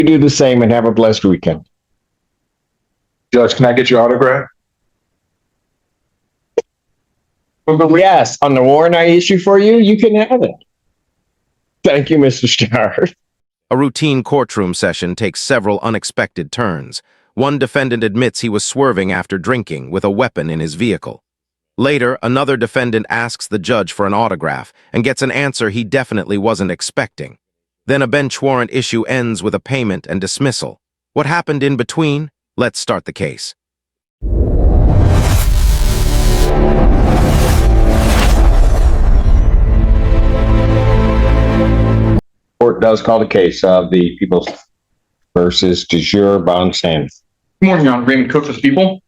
You do the same and have a blessed weekend. Judge, can I get your autograph? Yes, on the warrant I issue for you, you can have it. Thank you, Mr. Starr. A routine courtroom session takes several unexpected turns. One defendant admits he was swerving after drinking with a weapon in his vehicle. Later, another defendant asks the judge for an autograph and gets an answer he definitely wasn't expecting. Then a bench warrant issue ends with a payment and dismissal. What happened in between? Let's start the case. Court does call the case of the People versus de jure Bond Sanders. Good morning, Your Honor. Raymond Cook for the People.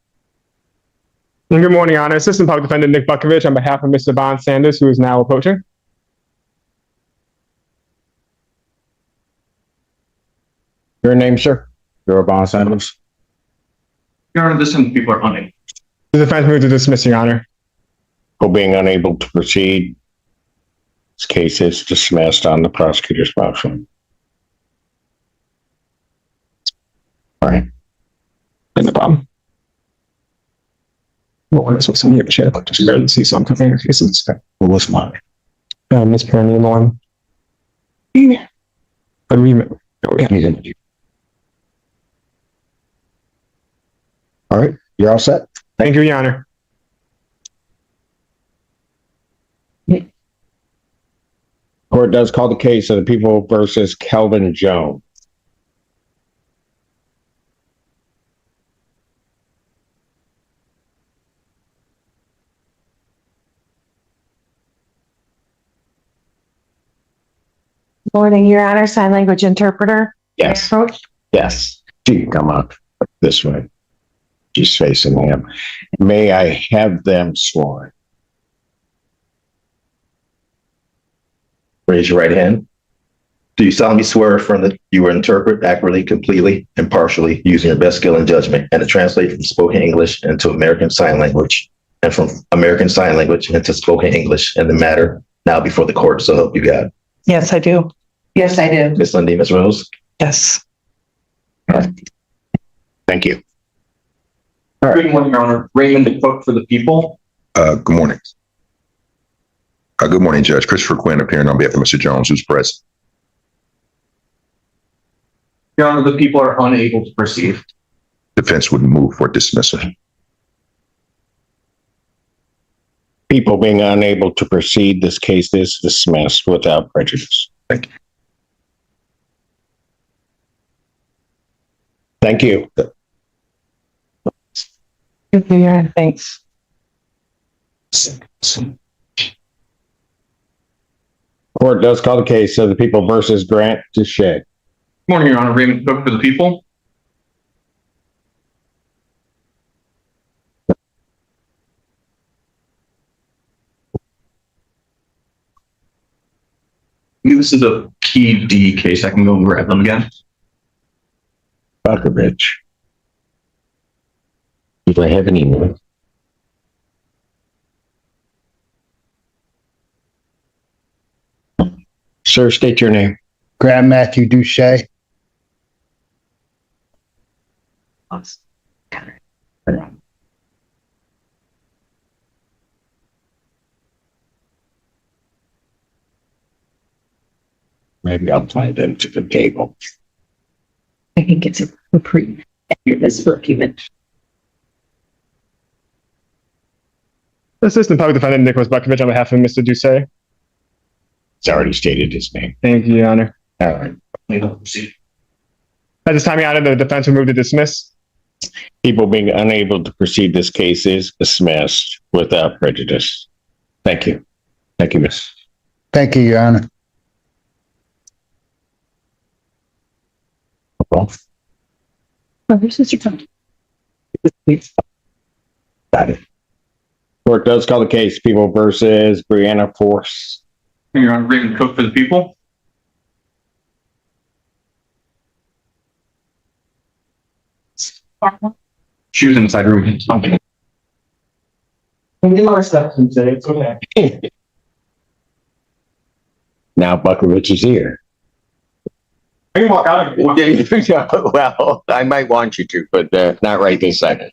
Good morning, Your Honor. Assistant Public Defendant Nick Bukovich on behalf of Mr. Bond Sanders, who is now approaching. Your name, sir? Your Bond Sanders. Your Honor, this and the people are unable. The defense moves to dismiss, Your Honor. For being unable to proceed, this case is dismissed on the prosecutor's motion. All right. No problem. Well, I'm supposed to be able to share, but just barely see some comparing cases. What was mine? Miss Perry one. Agreement. All right. You're all set? Thank you, Your Honor. Court does call the case of the People versus Kelvin Jones. Morning, Your Honor. Sign language interpreter. Yes. Approach. Yes. She can come up this way. She's facing him. May I have them sworn? Raise your right hand. Do you solemnly swear affirm that you will interpret accurately, completely, impartially, using your best skill and judgment, and to translate from spoken English into American Sign Language, and from American Sign Language into spoken English in the matter now before the court, so help you God? Yes, I do. Yes, I do. Ms. Lindy, Ms. Rose? Yes. Thank you. Good morning, Your Honor. Raymond Cook for the People. Good morning. Good morning, Judge. Christopher Quinn appearing on behalf of Mr. Jones, who's present. Your Honor, the people are unable to proceed. Defense would move for dismissal. People being unable to proceed, this case is dismissed without prejudice. Thank you. Thank you. Thank you, Your Honor. Thanks. Court does call the case of the People versus Grant Duche. Good morning, Your Honor. Raymond Cook for the People. This is a key D case. I can go and grab them again. Bukovich. If I have any more. Sir, state your name. Grant Matthew Duche. Maybe I'll apply them to the table. I think it's a pre after this for a few minutes. Assistant Public Defendant Nicholas Bukovich on behalf of Mr. Duce. It's already stated his name. Thank you, Your Honor. All right. At this time, Your Honor, the defense will move to dismiss. People being unable to proceed, this case is dismissed without prejudice. Thank you. Thank you, Miss. Thank you, Your Honor. Well, This is your time. got it. Court does call the case People versus Brianna Force. Your Honor. Raymond Cook for the People. She was inside room. Okay. It's okay. Now Bukovich is here. I can walk out. Well, I might want you to, but not right this second.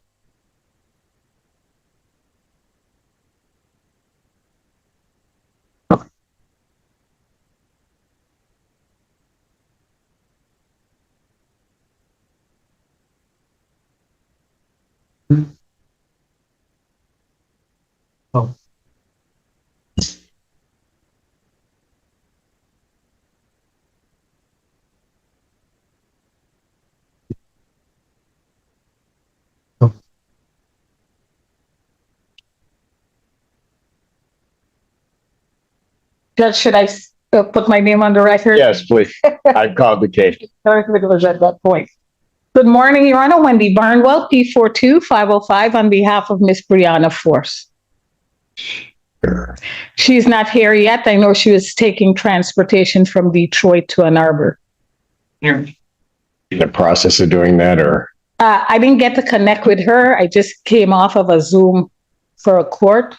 Judge, should I put my name on the record? Yes, please. I called the case. Sorry if it was at that point. Good morning, Your Honor. Wendy Barnwell, P42505, on behalf of Miss Brianna Force. She's not here yet. I know she was taking transportation from Detroit to Ann Arbor. In the process of doing that, or? I didn't get to connect with her. I just came off of a Zoom for a court.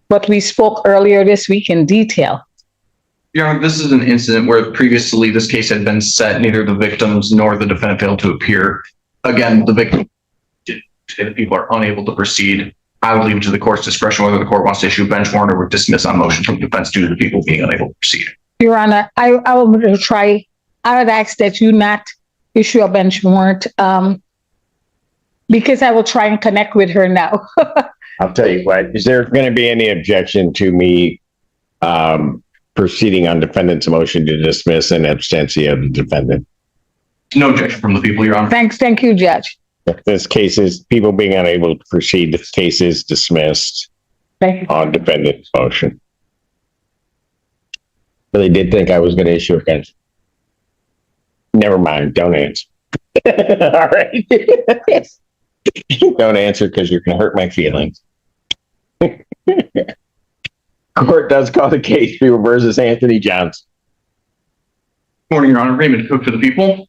But we spoke earlier this week in detail. Your Honor, this is an incident where previously this case had been set. Neither the victims nor the defendant failed to appear. Again, the victim did say that people are unable to proceed. I would leave it to the court's discretion whether the court wants to issue a bench warrant or dismiss on motion from defense due to the people being unable to proceed. Your Honor, I would try, I would ask that you not issue a bench warrant because I will try and connect with her now. I'll tell you what, is there going to be any objection to me proceeding on defendant's motion to dismiss in absentia of the defendant? No objection from the people, Your Honor. Thank you, Judge. This case is, people being unable to proceed, this case is dismissed Thank you. on defendant's motion. Really did think I was going to issue a bench. Never mind, don't answer. All right. Don't answer because you're going to hurt my feelings. Court does call the case People versus Anthony Johnson. Morning, Your Honor. Raymond Cook for the people.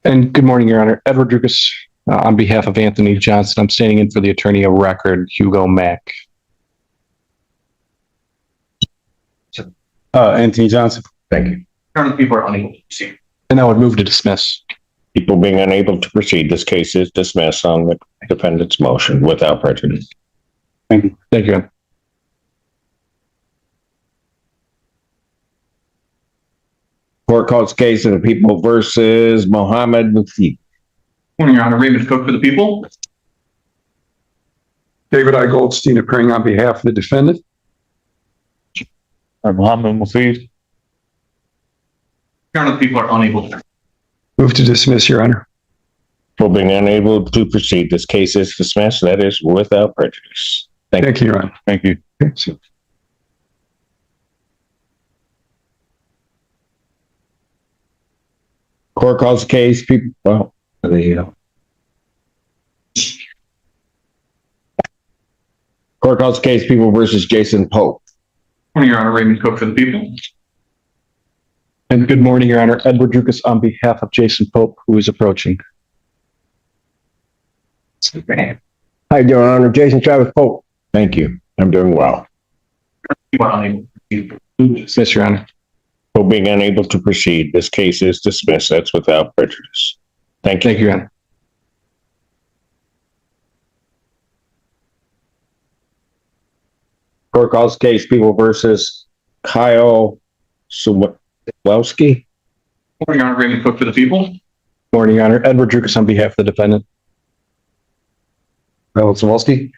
And good morning, Your Honor. Edward Dukas, on behalf of Anthony Johnson, I'm standing in for the attorney of record, Hugo Mack. Anthony Johnson. Thank you. Your Honor, the people are unable to proceed. And I would move to dismiss. People being unable to proceed, this case is dismissed on the defendant's motion without prejudice. Thank you. Thank you. Court calls case of the People versus Mohammed Mufid. Morning, Your Honor. Raymond Cook for the people. David I. Goldstein appearing on behalf of the defendant. Mohammed Mufid. Your Honor, the people are unable to. Move to dismiss, Your Honor. For being unable to proceed, this case is dismissed. That is without prejudice. Thank you, Your Honor. Thank you. Court calls the case. People, well, Court calls the case People versus Jason Pope. Morning, Your Honor. Raymond Cook for the people. And good morning, Your Honor. Edward Dukas on behalf of Jason Pope, who is approaching. Hi, Your Honor. Jason Travis Pope. Thank you. I'm doing well. People are unable to proceed. Dismiss, Your Honor. For being unable to proceed, this case is dismissed. That's without prejudice. Thank you. Thank you, Your Honor. Court calls case People versus Kyle Sumowski. Morning, Your Honor. Raymond Cook for the people. Morning, Your Honor. Edward Dukas on behalf of the defendant. Kyle Sumowski.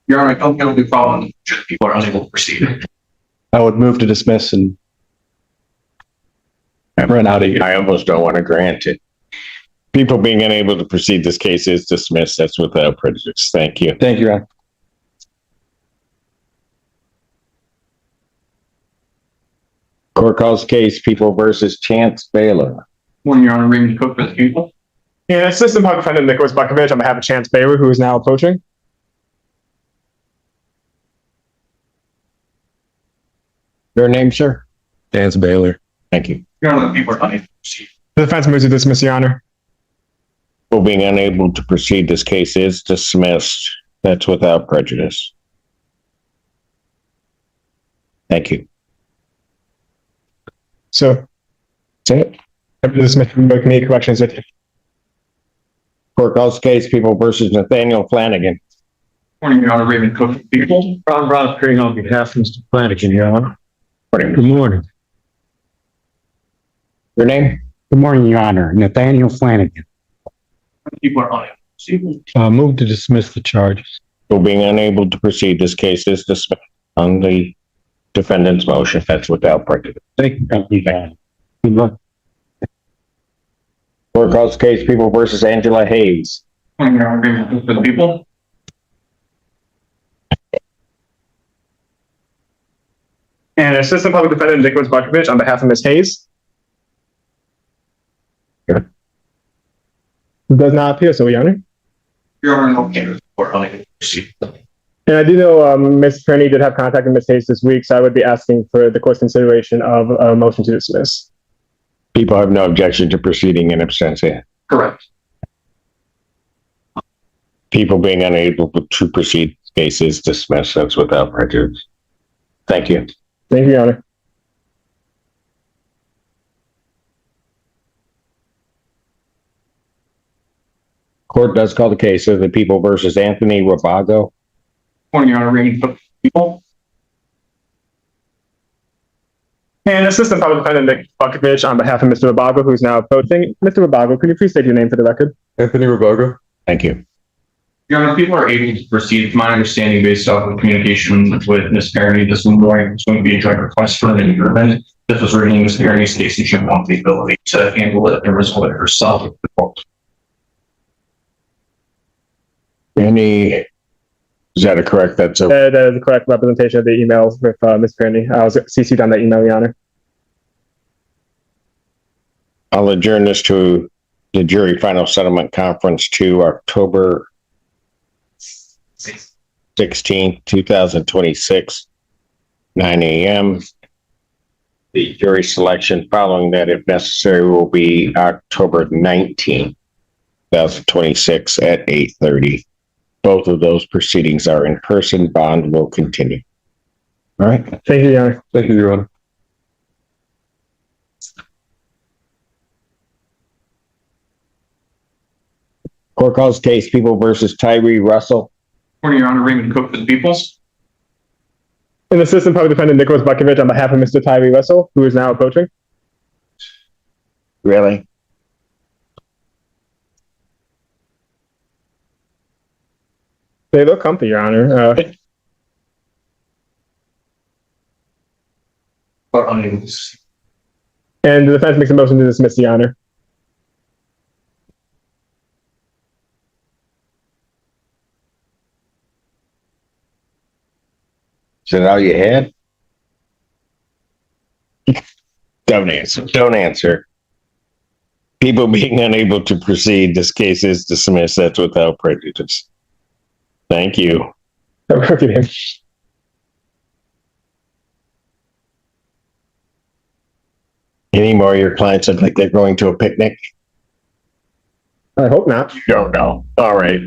Your Honor, I don't think it'll be a problem. Just people are unable to proceed. I would move to dismiss and run out of here. I almost don't want to grant it. People being unable to proceed, this case is dismissed. That's without prejudice. Thank you. Thank you, Your Honor. Court calls case People versus Chance Baylor. Morning, Your Honor. Raymond Cook for the people. Yeah, Assistant Public Defendant Nicholas Bukovich on behalf of Chance Baylor, who is now approaching. Your name, sir? Chance Baylor. Thank you. Your Honor, the people are unable to proceed. The defense moves to dismiss, Your Honor. For being unable to proceed, this case is dismissed That's without prejudice. Thank you. So, that's it. After this, any corrections with you? Court calls case People versus Nathaniel Flanagan. Morning, Your Honor, Raymond Cook, for the people. Ron Brown appearing on behalf of Mr. Flanagan, Your Honor. Morning. Good morning. Your name? Good morning, Your Honor. Nathaniel Flanagan. People are unable to proceed. Move to dismiss the charges. For being unable to proceed, this case is dismissed on the defendant's motion. That's without prejudice. Thank you, Your Honor. Good luck. Court calls case People versus Angela Hayes. Morning, Your Honor, Raymond Cook, for the people. And Assistant Public Defendant Nicholas Bukovich on behalf of Ms. Hayes. Sure. Does not appear so, Your Honor. Your Honor, no candidate for unable to proceed. And I do know Ms. Kearney did have contact with Ms. Hayes this week, so I would be asking for the court's consideration of a motion to dismiss. People have no objection to proceeding in absentia. Correct. People being unable to proceed, case is dismissed. That's without prejudice. Thank you. Thank you, Your Honor. Court does call the case of the People versus Anthony Rabago. Morning, Your Honor, Raymond Cook, for the people. And Assistant Public Defendant Nick Bukovich on behalf of Mr. Rabago, who is now approaching. Mr. Rabago, could you please state your name for the record? Anthony Rabago. Thank you. Your Honor, people are able to proceed. My understanding, based off of communication with Ms. Kearney this morning, is going to be a joint request for an adjournment. This was reviewing Ms. Kearney's case, and she wants the ability to handle it and resolve it herself with the court. Is that a correct? That's a That is the correct representation of the email with Ms. Kearney. I was CC'd on that email, Your Honor. I'll adjourn this to the jury final settlement conference to October 16th, 2026, 9 a.m. The jury selection following that, if necessary, will be October 19th, 2026 at 8:30. Both of those proceedings are in person. Bond will continue. All right. Thank you, Your Honor. Thank you, Your Honor. Court calls case People versus Tyree Russell. Morning, Your Honor, Raymond Cook, for the people. And Assistant Public Defendant Nicholas Bukovich on behalf of Mr. Tyree Russell, who is now approaching. Really? They look comfy, Your Honor. Or unable to proceed. And the defense makes a motion to dismiss, Your Honor. Is that all you had? Don't answer. Don't answer. People being unable to proceed, this case is dismissed. That's without prejudice. Thank you. Okay. Any more of your clients look like they're going to a picnic? I hope not. Don't know. All right.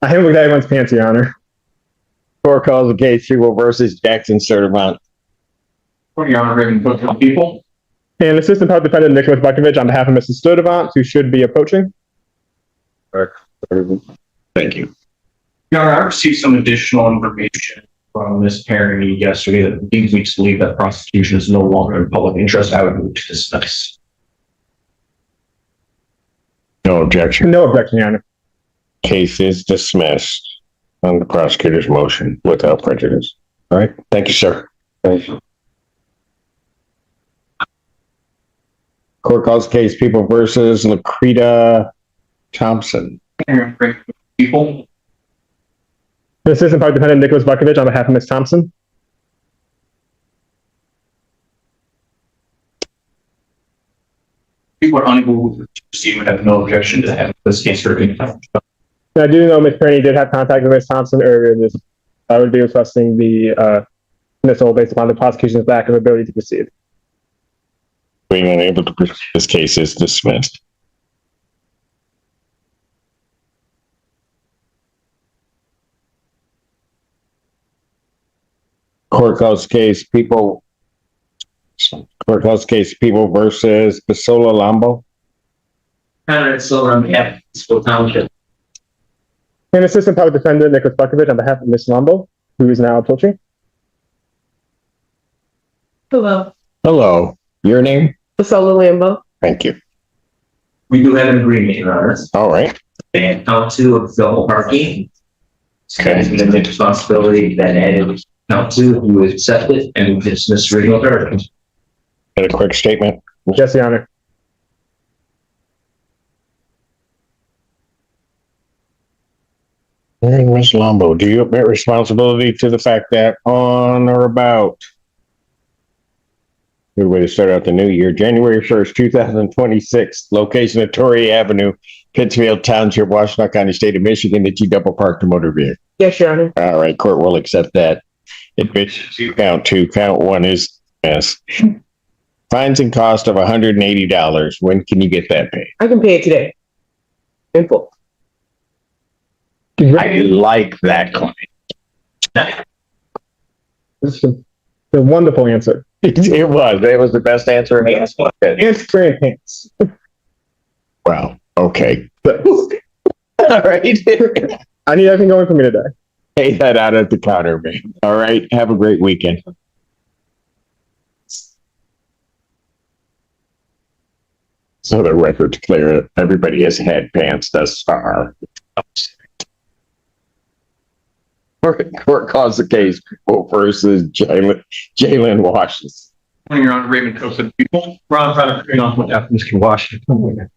I haven't looked at everyone's pants, Your Honor. Court calls the case Hugo versus Jackson Sertivant. Morning, Your Honor, Raymond Cook, for the people. And Assistant Public Defendant Nicholas Bukovich on behalf of Mrs. Sturdivant, who should be approaching. Thank you. Your Honor, I received some additional information from Ms. Kearney yesterday that leads me to believe that prosecution is no longer in public interest. I would move to dismiss. No objection. No objection, Your Honor. Case is dismissed on the prosecutor's motion without prejudice. All right. Thank you, sir. Thank you. Court calls case People versus Lakrita Thompson. People. The Assistant Public Defendant Nicholas Bukovich on behalf of Ms. Thompson. People are unable to proceed and have no objection to having this case heard. I do know Ms. Kearney did have contact with Ms. Thompson earlier this. I would be requesting the dismissal based upon the prosecution's lack of ability to proceed. Being unable to proceed, this case is dismissed. Court calls case people versus Basola Lambo. Conrad Silver on behalf of School Township. And Assistant Public Defender Nicholas Buckovich on behalf of Ms. Lombo, who is now approaching. Hello. Hello, your name? Basola Lambo. Thank you. We do have an agreement, Your Honors. All right. And count 2 of double parking. Okay. And then the responsibility that added count 2, who accepted and dismissed original charges. Got a quick statement? Yes, Your Honor. Hey, Ms. Lombo, do you admit responsibility to the fact that on or about, good way to start out the new year, January 1st, 2026, location of Torrey Avenue, Pittsfield Township, Washtenaw County, State of Michigan, that you double parked a motor vehicle? Yes, Your Honor. All right, court will accept that. Admissions, count 2, count 1 is yes. Fines and cost of $180. When can you get that paid? I can pay it today. In full. I like that claim. This is a wonderful answer. It was the best answer. Answer in pants. Wow. Okay. All right. I need everything going for me today. Pay that out at the counter, man. All right. Have a great weekend. So the record's clear. Everybody has had pants thus far. Court calls the case versus Jalen Washington. Your Honor, Raymond Coe for the people. Ron, trying to bring on what happened, Mr. Washington.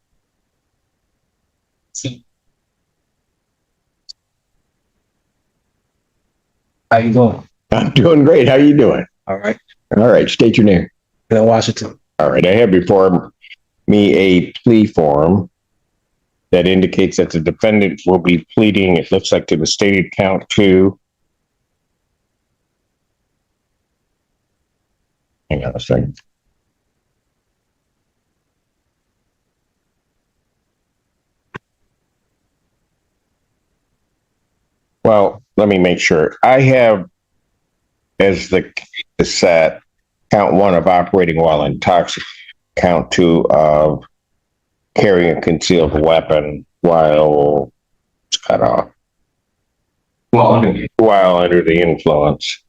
How you doing? I'm doing great. How you doing? All right. All right. State your name. Ben Washington. All right. I have before me a plea form that indicates that the defendant will be pleading, it looks like, to the stated count 2. Hang on a second. Well, let me make sure. I have as the set count 1 of operating while intoxicated, count 2 of carrying a concealed weapon while cut off. While under the influence.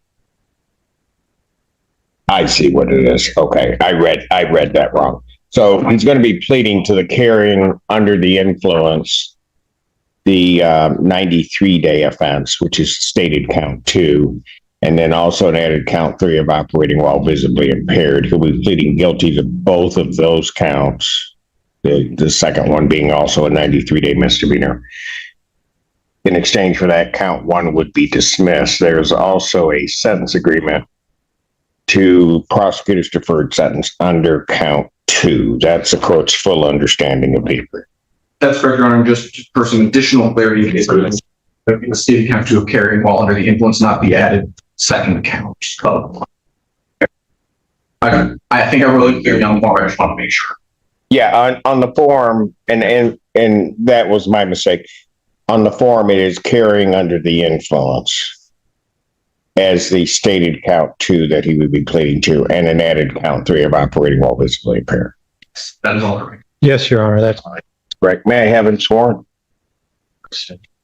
I see what it is. Okay, I read that wrong. So he's going to be pleading to the carrying under the influence, the 93-day offense, which is stated count 2, and then also an added count 3 of operating while visibly impaired. He'll be pleading guilty to both of those counts. The second one being also a 93-day misdemeanor. In exchange for that, count 1 would be dismissed. There's also a sentence agreement to prosecutor's deferred sentence under count 2. That's the court's full understanding of the. That's correct, Your Honor. Just for some additional clarity, the stated count 2 of carrying while under the influence not be added second count. I think I really cleared on the form. I just want to make sure. Yeah, on the form, and that was my mistake. On the form, it is carrying under the influence as the stated count 2 that he would be pleading to, and an added count 3 of operating while visibly impaired. That is all correct. Yes, Your Honor, that's fine. Correct. May I have him sworn?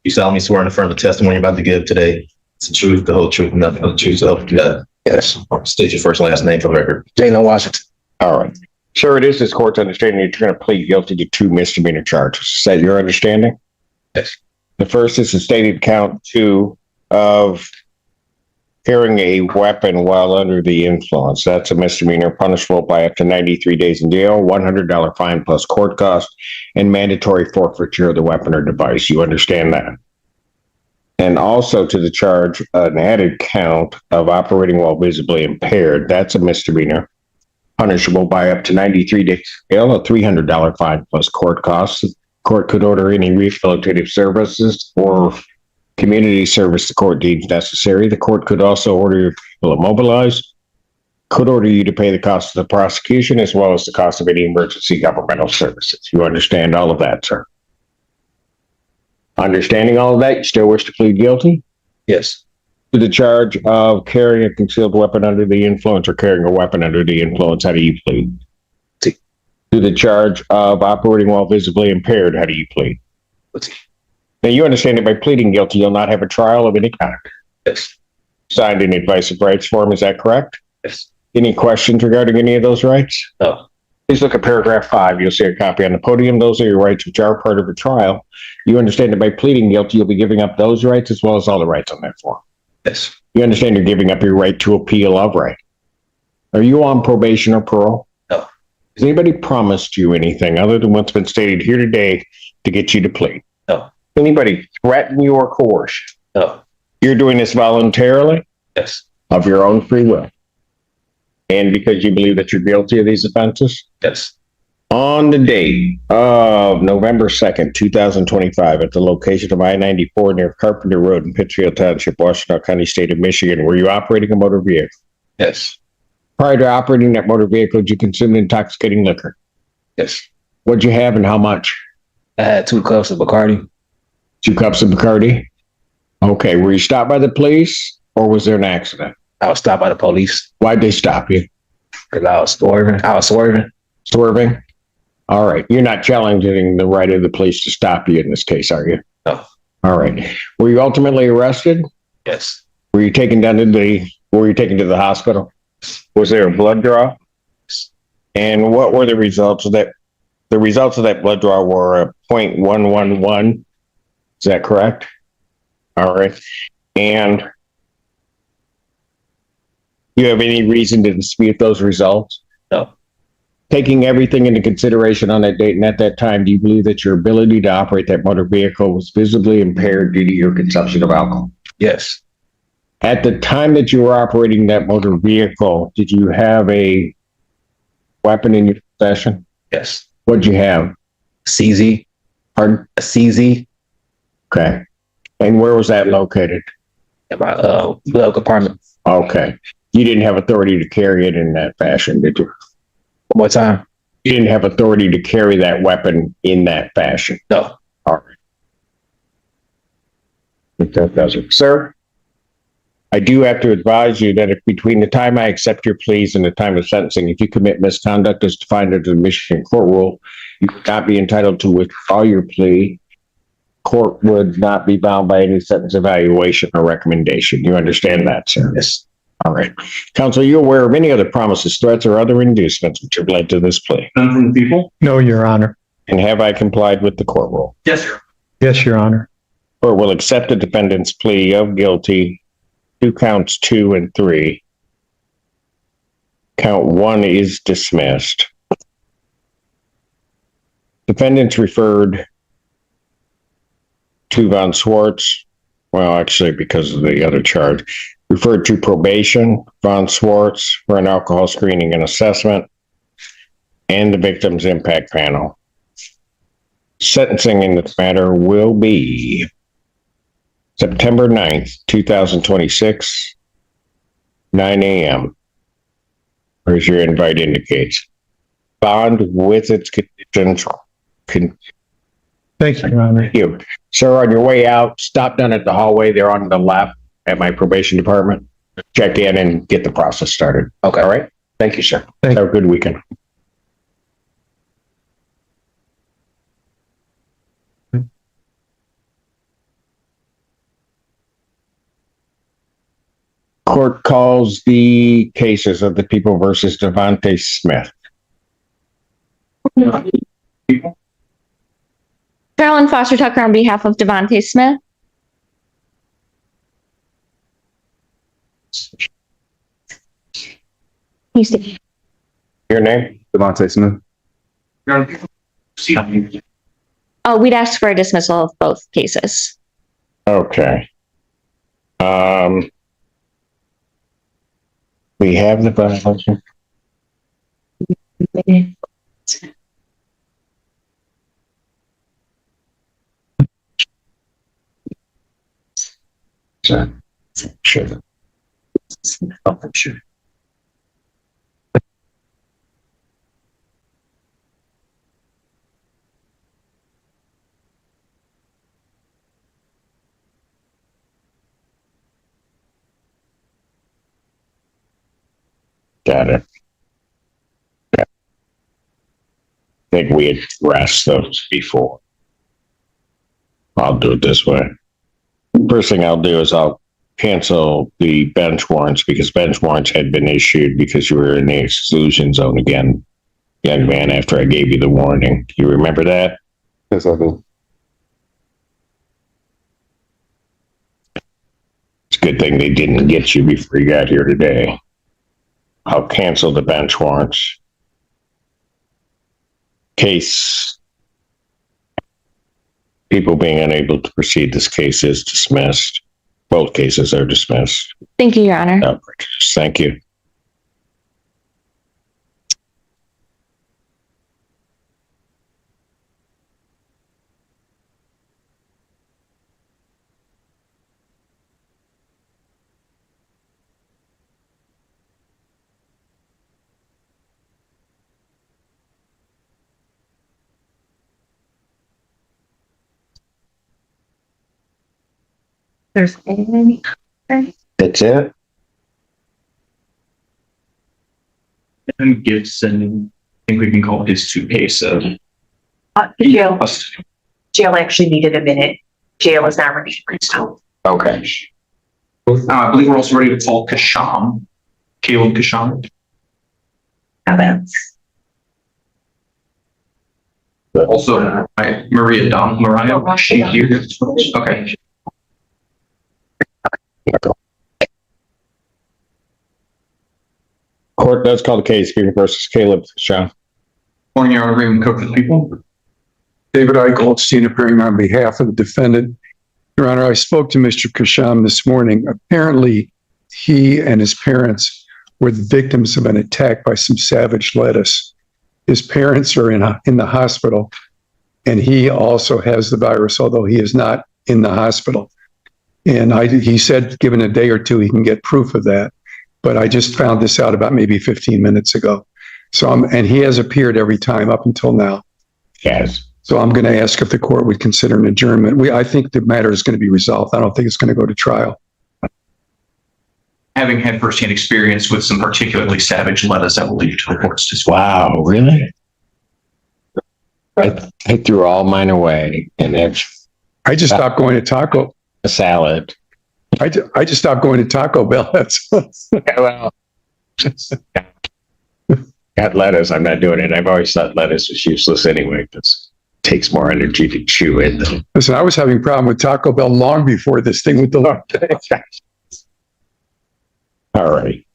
You solemnly swear in the firm the testimony you're about to give today. It's the truth, the whole truth, and nothing but the truth. So, yes. State your first and last name for the record. Jalen Washington. All right. Sir, it is this court's understanding that you're going to plead guilty to 2 misdemeanor charges. Is that your understanding? Yes. The first is the stated count 2 of carrying a weapon while under the influence. That's a misdemeanor punishable by up to 93 days in jail, $100 fine plus court cost, and mandatory forfeiture of the weapon or device. You understand that? And also to the charge, an added count of operating while visibly impaired. That's a misdemeanor punishable by up to 93 days jail, a $300 fine plus court costs. The court could order any rehabilitative services or community service the court deems necessary. The court could also order you to immobilize, could order you to pay the cost of the prosecution as well as the cost of any emergency governmental services. You understand all of that, sir? Understanding all of that, you still wish to plead guilty? Yes. To the charge of carrying a concealed weapon under the influence or carrying a weapon under the influence, how do you plead? T. To the charge of operating while visibly impaired, how do you plead? T. Now, you understand that by pleading guilty, you'll not have a trial of any kind. Yes. Signed an advice of rights form, is that correct? Yes. Any questions regarding any of those rights? No. Please look at paragraph 5. You'll see a copy on the podium. Those are your rights which are part of a trial. You understand that by pleading guilty, you'll be giving up those rights as well as all the rights on that form. Yes. You understand you're giving up your right to appeal of right. Are you on probation or parole? No. Has anybody promised you anything other than what's been stated here today to get you to plead? No. Anybody threaten you or coerce you? No. You're doing this voluntarily Yes. of your own free will. And because you believe that you're guilty of these offenses? Yes. On the date of November 2nd, 2025, at the location of I-94 near Carpenter Road in Pittsfield Township, Washington County, State of Michigan, were you operating a motor vehicle? Yes. Prior to operating that motor vehicle, did you consume intoxicating liquor? Yes. What'd you have and how much? I had 2 cups of Bacardi. 2 cups of Bacardi? Okay, were you stopped by the police or was there an accident? I was stopped by the police Why'd they stop you? because I was swerving. Swerving? All right, you're not challenging the right of the police to stop you in this case, are you? No. All right. Were you ultimately arrested? Yes. Were you taken to the hospital? Was there a blood draw? And what were the results of that? The results of that blood draw were a 0.111. Is that correct? All right. And do you have any reason to dispute those results? No. Taking everything into consideration on that date and at that time, do you believe that your ability to operate that motor vehicle was visibly impaired due to your consumption of alcohol? Yes. At the time that you were operating that motor vehicle, did you have a weapon in your possession? Yes. What'd you have? CZ. Pardon? A CZ Okay. And where was that located? in my glove compartment. Okay. You didn't have authority to carry it in that fashion, did you? One more time. You didn't have authority to carry that weapon in that fashion. No. All right. I think that does it. Sir, I do have to advise you that if between the time I accept your pleas and the time of sentencing, if you commit misconduct as defined under the Michigan court rule, you would not be entitled to withdraw your plea. Court would not be bound by any sentence evaluation or recommendation. You understand that, sir? Yes. All right. Counsel, are you aware of any other promises, threats, or other inducements which have led to this plea? None from the people? No, Your Honor. And have I complied with the court rule? Yes, sir. Yes, Your Honor. Court will accept the defendant's plea of guilty to counts 2 and 3. Count 1 is dismissed. Defendants referred to Von Swartz, well, actually, because of the other charge, referred to probation, Von Swartz for an alcohol screening and assessment, and the victim's impact panel. Sentencing in this matter will be September 9th, 2026, 9 a.m. As your invite indicates. Bond with its conditions. Thank you, Your Honor. Thank you. Sir, on your way out, stop down at the hallway there on the left at my probation department. Check in and get the process started. Okay. All right? Thank you, sir. Thank Have a good weekend. Court calls the cases of the people versus Devontae Smith. Carolyn Foster Tucker on behalf of Devontae Smith. Your name? Devontae Smith. Oh, we'd ask for a dismissal of both cases. Okay. We have the violation. Sure. Oh, sure. Got it. I think we addressed those before. I'll do it this way. First thing I'll do is I'll cancel the bench warrants because bench warrants had been issued because you were in the exclusion zone again, young man, after I gave you the warning. You remember that? Yes, I do. It's a good thing they didn't get you before you got here today. I'll cancel the bench warrants. Case, people being unable to proceed, this case is dismissed. Both cases are dismissed. Thank you, Your Honor. Without prejudice. Thank you. There's any. That's it? And Gibson, I think we can call his 2 cases. Jail. Jail actually needed a minute. Jail is not ready to install. Okay. I believe we're also ready to call Kasham, Caleb Kasham. Now that's. Also, Mariah Don, Mariah, is she here? Okay. Court does call the case, People versus Caleb Shaw. Morning, Your Honor, Raymond Cook for the people. David I. Goldstein appearing on behalf of the defendant. Your Honor, I spoke to Mr. Kasham this morning. Apparently, he and his parents were the victims of an attack by some savage lettuce. His parents are in the hospital, and he also has the virus, although he is not in the hospital. And he said, given a day or two, he can get proof of that. But I just found this out about maybe 15 minutes ago. And he has appeared every time up until now. Yes. So I'm going to ask if the court would consider an adjournment. I think the matter is going to be resolved. I don't think it's going to go to trial. Having had firsthand experience with some particularly savage lettuce, I will leave to the courts as well. Wow, really? I threw all mine away, and it's I just stopped going to Taco. A salad. I just stopped going to Taco Bell. That's well, got lettuce. I'm not doing it. I've always thought lettuce was useless anyway, because it takes more energy to chew it. Listen, I was having a problem with Taco Bell long before this thing with the All right.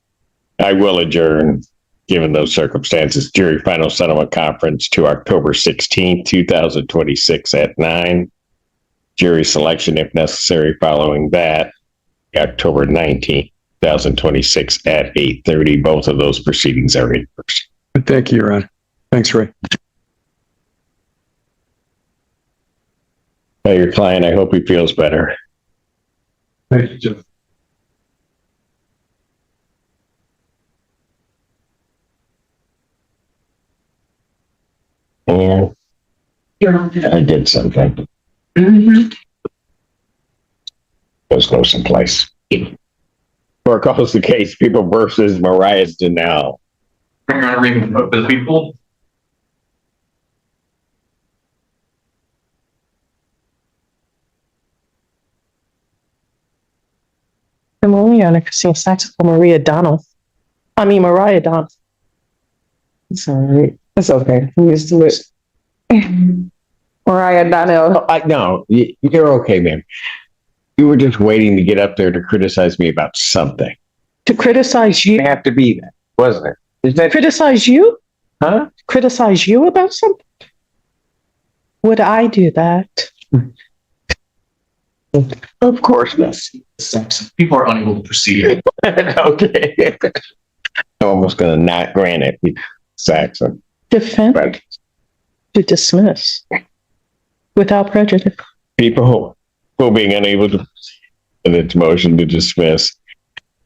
I will adjourn, given those circumstances, jury final settlement conference to October 16th, 2026 at 9. Jury selection, if necessary, following that, October 19th, 2026 at 8:30. Both of those proceedings are in person. Thank you, Your Honor. Thanks, Ray. Hey, your client, I hope he feels better. Thank you, Judge. And You're on. I did something. Mm-hmm. Let's go someplace. Court calls the case People versus Mariah Denell. Your Honor, Raymond Cook for the people. I'm only on a casino sax for Mariah Donald. It's all right. It's okay. I'm used to it. Mariah Donald. No, you're okay, man. You were just waiting to get up there to criticize me about something. To criticize you? You have to be that, wasn't it? Is that Criticize you? Huh? Criticize you about something? Would I do that? Of course not. People are unable to proceed. Okay. I'm almost going to not grant it, Saxon. Defend But to dismiss without prejudice. people who being unable to, and its motion to dismiss,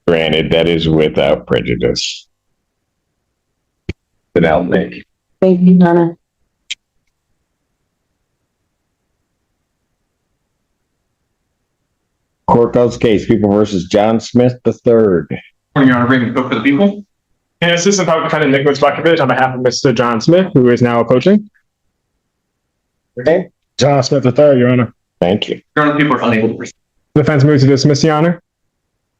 granted, that is without prejudice. Without me. Thank you, Nana. Court calls case People versus John Smith III. Your Honor, Raymond Cook for the people. And Assistant Public Defendant Nicholas Buckovich on behalf of Mr. John Smith, who is now approaching. Okay, John Smith III, Your Honor. thank you. Your Honor, people are unable to proceed. Defense moves to dismiss, Your Honor.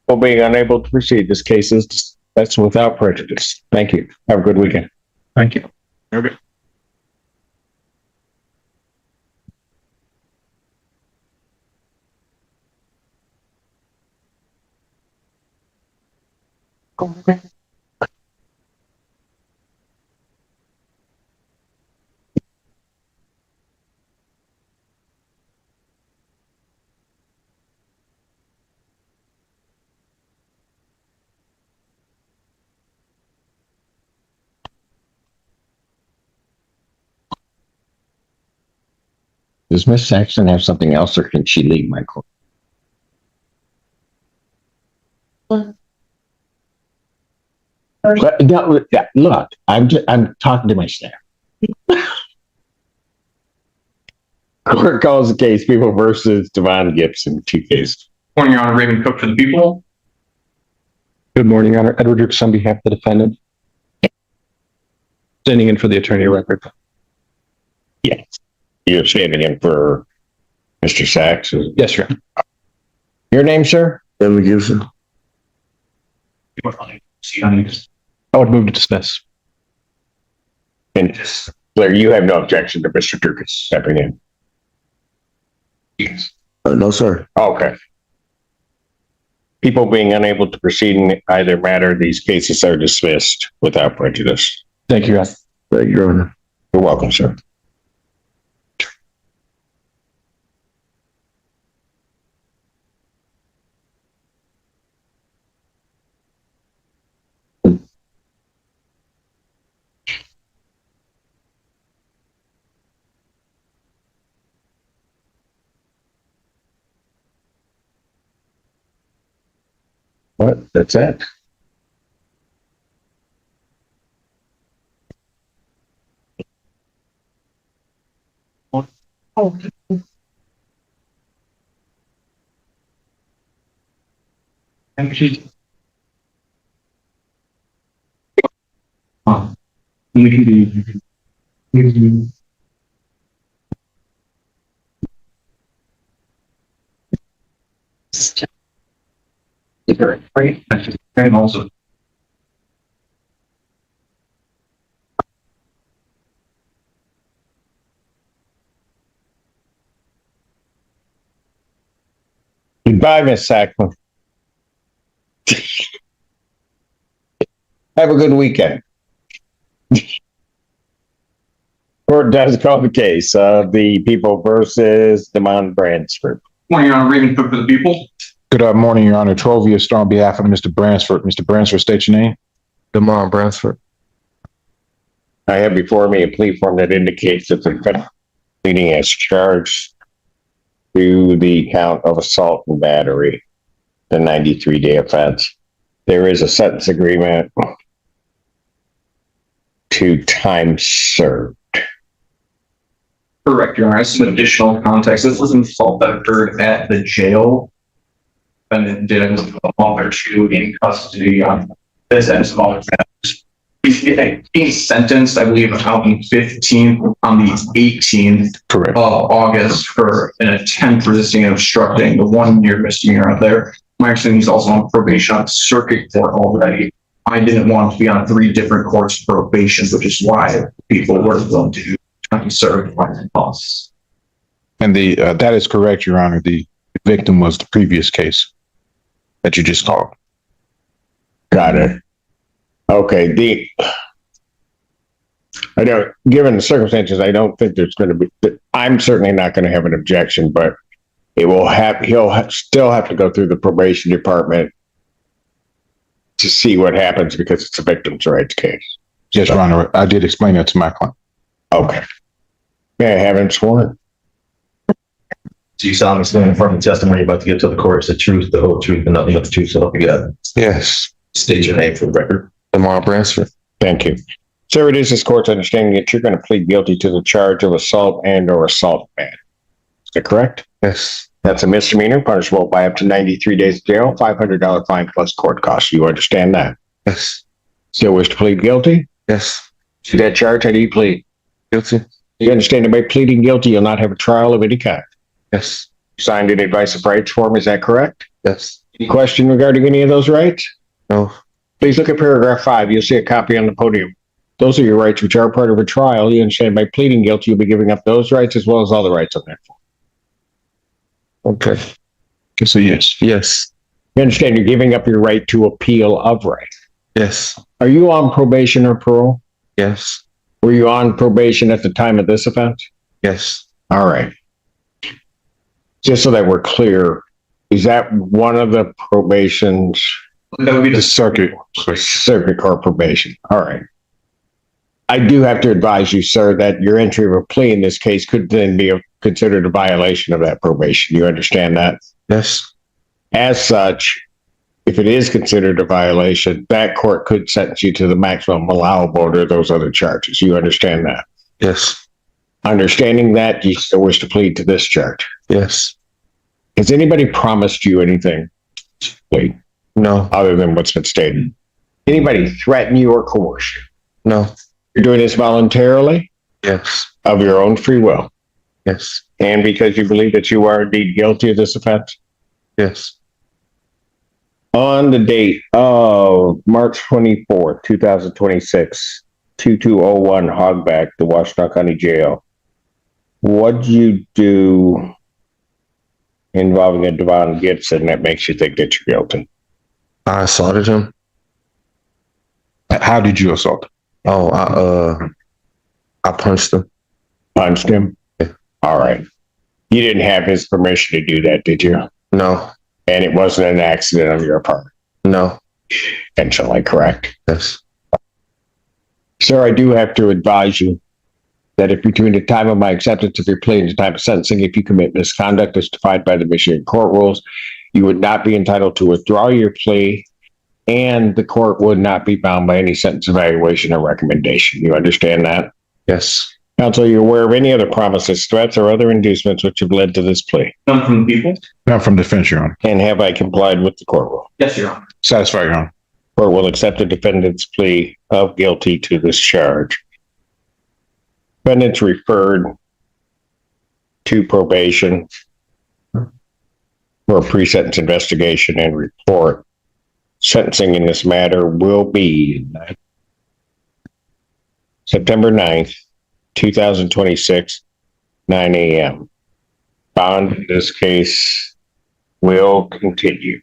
For being unable to proceed, this case is dismissed without prejudice. Thank you. Have a good weekend. Thank you. Okay. Does Miss Saxon have something else, or can she leave my court? No, look, I'm talking to my staff. Court calls the case People versus Devon Gibson, 2 cases. Morning, Your Honor, Raymond Cook for the people. Good morning, Your Honor. Edward Dukes on behalf of the defendant. Standing in for the attorney of record. Yes. You're standing in for Mr. Sachs? Yes, Your Honor. Your name, sir? Edward Gibson. People are unable to proceed on these. I would move to dismiss. And Claire, you have no objection to Mr. Durkis stepping in? Yes. No, sir. Okay. People being unable to proceed in either matter, these cases are dismissed without prejudice. Thank you, Your Honor. Thank you, Your Honor. You're welcome, sir. What? That's it? We can do. Right. And also. Goodbye, Miss Sackman. Have a good weekend. Court does call the case of the People versus Demond Bransford. Morning, Your Honor, Raymond Cook for the people. Good morning, Your Honor. 12 years strong on behalf of Mr. Bransford. Mr. Bransford, state your name. Demond Bransford. I have before me a plea form that indicates that the defendant pleading as charged to the count of assault and battery, the 93-day offense. There is a sentence agreement to time served. Correct, Your Honor. Some additional context. This was an assault that occurred at the jail. And it did a month or two in custody on this and some other matters. He's sentenced, I believe, on the 15th, on the 18th Correct. of August for an attempt resisting and obstructing, the 1-year misdemeanor out there. My understanding he's also on probation on circuit court already. I didn't want to be on 3 different courts of probation, which is why people were willing to time served by the boss. And that is correct, Your Honor. The victim was the previous case that you just called. Got it. Okay. I don't, given the circumstances, I don't think there's going to be, I'm certainly not going to have an objection, but he'll still have to go through the probation department to see what happens because it's a victim's rights case. Yes, Your Honor. I did explain that to my client. Okay. May I have him sworn? So you solemnly swear and affirm the testimony you're about to give to the court is the truth, the whole truth, and nothing but the truth. So help you God. Yes. State your name for the record. Demond Bransford. Thank you. Sir, it is this court's understanding that you're going to plead guilty to the charge of assault and or assault battery. Is that correct? Yes. That's a misdemeanor, punishable by up to 93 days of jail, $500 fine plus court costs. You understand that? Yes. Still wish to plead guilty? Yes. To that charge, how do you plead? Guilty. You understand that by pleading guilty, you'll not have a trial of any kind. Yes. You signed an advice of rights form, is that correct? Yes. Any question regarding any of those rights? No. Please look at paragraph 5. You'll see a copy on the podium. Those are your rights which are part of a trial. You understand by pleading guilty, you'll be giving up those rights as well as all the rights on that form. Okay. So yes. Yes. You understand you're giving up your right to appeal of right. Yes. Are you on probation or parole? Yes. Were you on probation at the time of this offense? Yes. All right. Just so that we're clear, is that one of the probations? That would be The circuit. Circuit court probation. All right. I do have to advise you, sir, that your entry of a plea in this case could then be considered a violation of that probation. You understand that? Yes. As such, if it is considered a violation, that court could sentence you to the maximum allowable under those other charges. You understand that? Yes. Understanding that, you still wish to plead to this charge. Yes. Has anybody promised you anything? Wait, No. other than what's been stated? Anybody threaten you or coerce you? No. You're doing this voluntarily, Yes. of your own free will, Yes. and because you believe that you are indeed guilty of this offense? Yes. On the date of March 24th, 2026, 2201 Hogback, the Washington County Jail, what'd you do involving a Devon Gibson that makes you think that you're guilty? I assaulted him. How did you assault? Oh, I punched him. Punched him? Yeah. All right. You didn't have his permission to do that, did you? No. And it wasn't an accident on your part? No. Intentionally, correct? Yes. Sir, I do have to advise you that if between the time of my acceptance of your plea and the time of sentencing, if you commit misconduct as defined by the Michigan court rules, you would not be entitled to withdraw your plea, and the court would not be bound by any sentence evaluation or recommendation. You understand that? Yes. Counsel, are you aware of any other promises, threats, or other inducements which have led to this plea? None from the people? Not from defense, Your Honor. And have I complied with the court rule? Yes, Your Honor. Satisfied, Your Honor. Court will accept the defendant's plea of guilty to this charge. Defendant's referred to probation for a pre-sentence investigation and report. Sentencing in this matter will be September 9th, 2026, 9 a.m. Bond in this case will continue.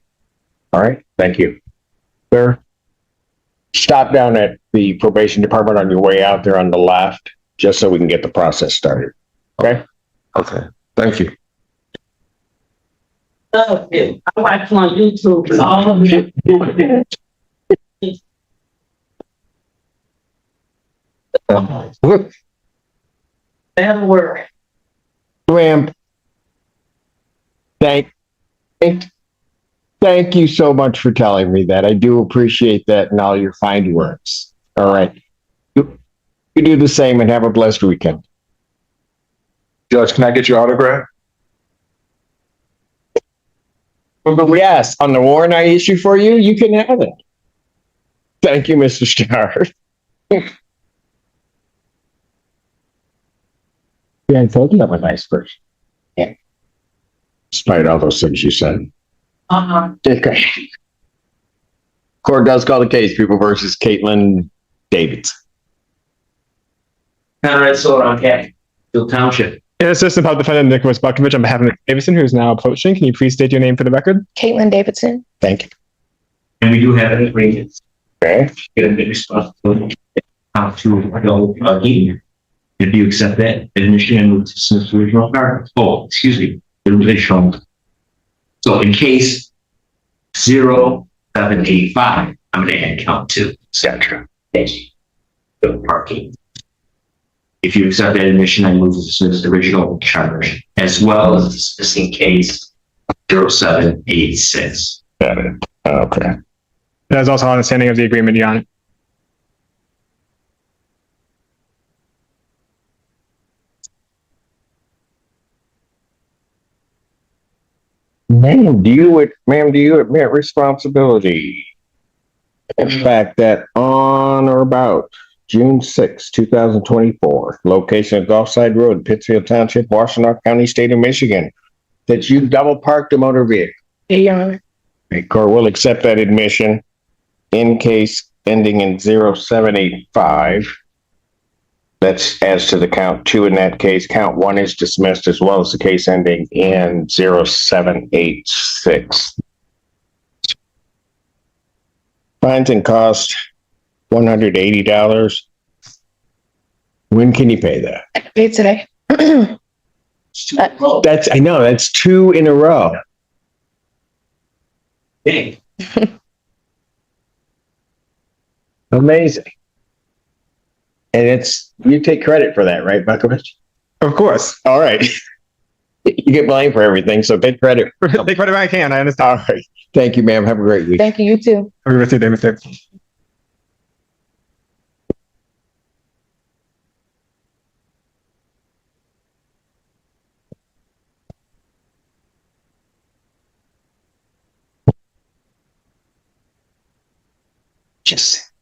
All right, thank you. Sir, stop down at the probation department on your way out there on the left, just so we can get the process started. Okay? Okay. Thank you. I watch on YouTube. All of it. That'll work. Ma'am, thank you so much for telling me that. I do appreciate that and all your kind words. All right. You do the same and have a blessed weekend. Judge, can I get your autograph? Yes, on the warrant I issue for you, you can have it. Thank you, Mr. Starr. Yeah, I told you I'm a nice person. Yeah. Despite all those things you said. Okay. Court does call the case, People versus Caitlin Davids. Conrad Sword on Catfield Township. Assistant Public Defendant Nicholas Buckovich on behalf of Ms. Davidson, who is now approaching. Can you please state your name for the record? Caitlin Davidson. Thank you. And we do have an agreement. Okay. Get a big responsibility. How to go again. If you accept that, admission and move to Smith's original charge. Oh, excuse me, the original. So in case 0785, I'm gonna add count 2, etc. The parking. If you accept that admission, I move to dismiss the original charge, as well as dismissing case 0786. Got it. Okay. That is also understanding of the agreement, Your Honor. Ma'am, do you admit responsibility? In fact, that on on or about June 6, 2024. Location of Gulfside Road, Pittsfield Township, Washtenaw County, State of Michigan. That you double parked a motor vehicle. Yeah, Your Honor. The court will accept that admission in case ending in 0785. That's as to the count 2 in that case. Count 1 is dismissed as well as the case ending in 0786. Fines and cost $180. When can you pay that? Pay today. I know, that's 2 in a row. Hey, Amazing. And you take credit for that, right, Buckovich? Of course. All right. You get blamed for everything, so take credit. Take whatever I can. I understand. All right. Thank you, ma'am. Have a great week. Thank you, you too. Have a good day, Mr. Just.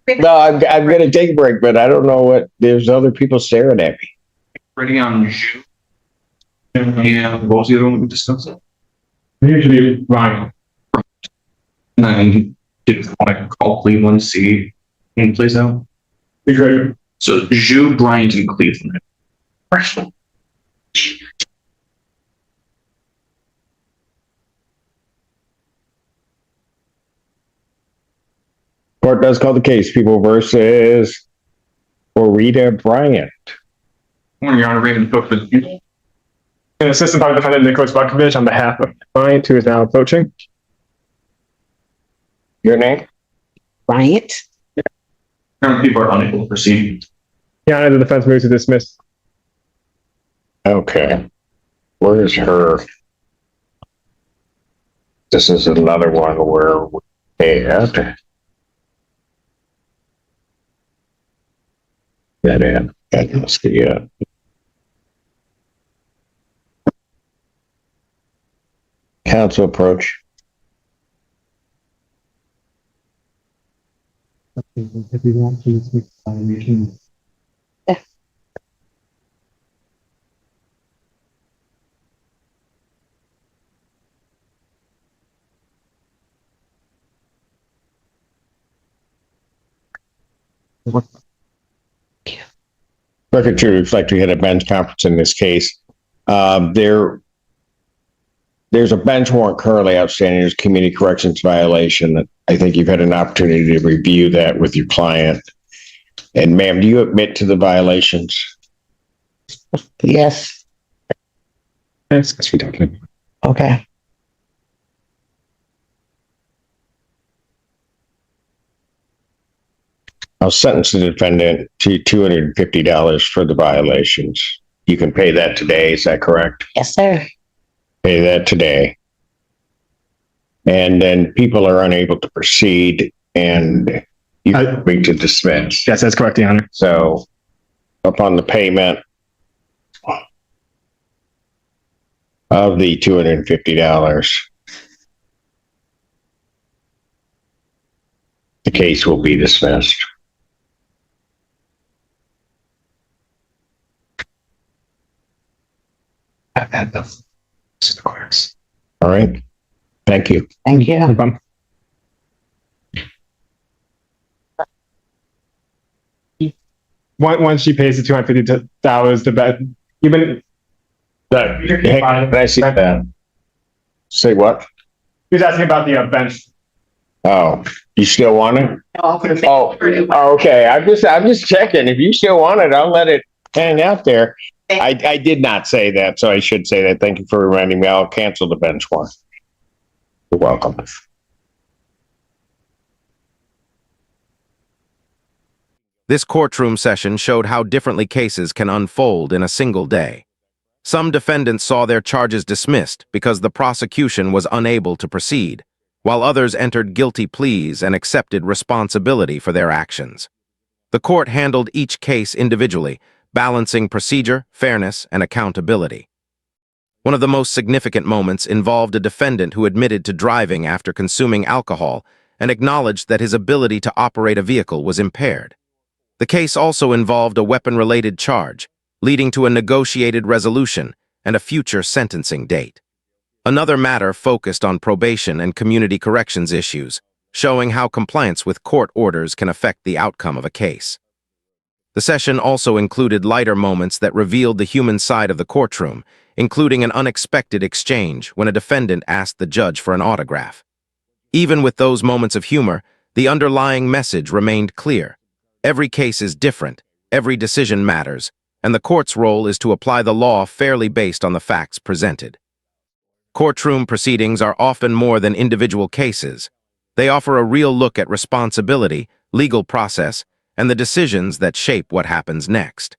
No, I'm gonna take a break, but I don't know what, there's other people staring at me. Ready on June. Yeah, what was the other one we discussed? Usually Ryan. And then did want to call Cleveland, see who plays out. So June, Bryant, and Cleveland. Court does call the case, People versus Orita Bryant. Morning, Your Honor, Raymond Cook for the And Assistant Public Defender Nicholas Buckovich on behalf of the client who is now approaching. Your name? Bryant. current people are unable to proceed. Your Honor, the defense moves to dismiss. Okay. Where is her? This is another one where we had that in. Let's see. Council approach. Record to reflect we had a bench conference in this case. There's a bench warrant currently outstanding. There's community corrections violation that I think you've had an opportunity to review that with your client. And ma'am, do you admit to the violations? Yes. Yes, we don't. Okay. I'll sentence the defendant to $250 for the violations. You can pay that today, is that correct? Yes, sir. Pay that today. And then people are unable to proceed and you agree to dismiss. Yes, that's correct, Your Honor. So upon the payment of the $250, the case will be dismissed. All right. Thank you. Thank you. No problem. Once she pays the $250, the bed, even Hey, can I see that? Say what? he was asking about the bench. Oh, you still want it? Oh, Okay. I'm just checking. If you still want it, I'll let it hang out there. I did not say that, so I should say that. Thank you for reminding me. I'll cancel the bench warrant. You're welcome. This courtroom session showed how differently cases can unfold in a single day. Some defendants saw their charges dismissed because the prosecution was unable to proceed, while others entered guilty pleas and accepted responsibility for their actions. The court handled each case individually, balancing procedure, fairness, and accountability. One of the most significant moments involved a defendant who admitted to driving after consuming alcohol and acknowledged that his ability to operate a vehicle was impaired. The case also involved a weapon-related charge, leading to a negotiated resolution and a future sentencing date. Another matter focused on probation and community corrections issues, showing how compliance with court orders can affect the outcome of a case. The session also included lighter moments that revealed the human side of the courtroom, including an unexpected exchange when a defendant asked the judge for an autograph. Even with those moments of humor, the underlying message remained clear. Every case is different, every decision matters, and the court's role is to apply the law fairly based on the facts presented. Courtroom proceedings are often more than individual cases. They offer a real look at responsibility, legal process, and the decisions that shape what happens next.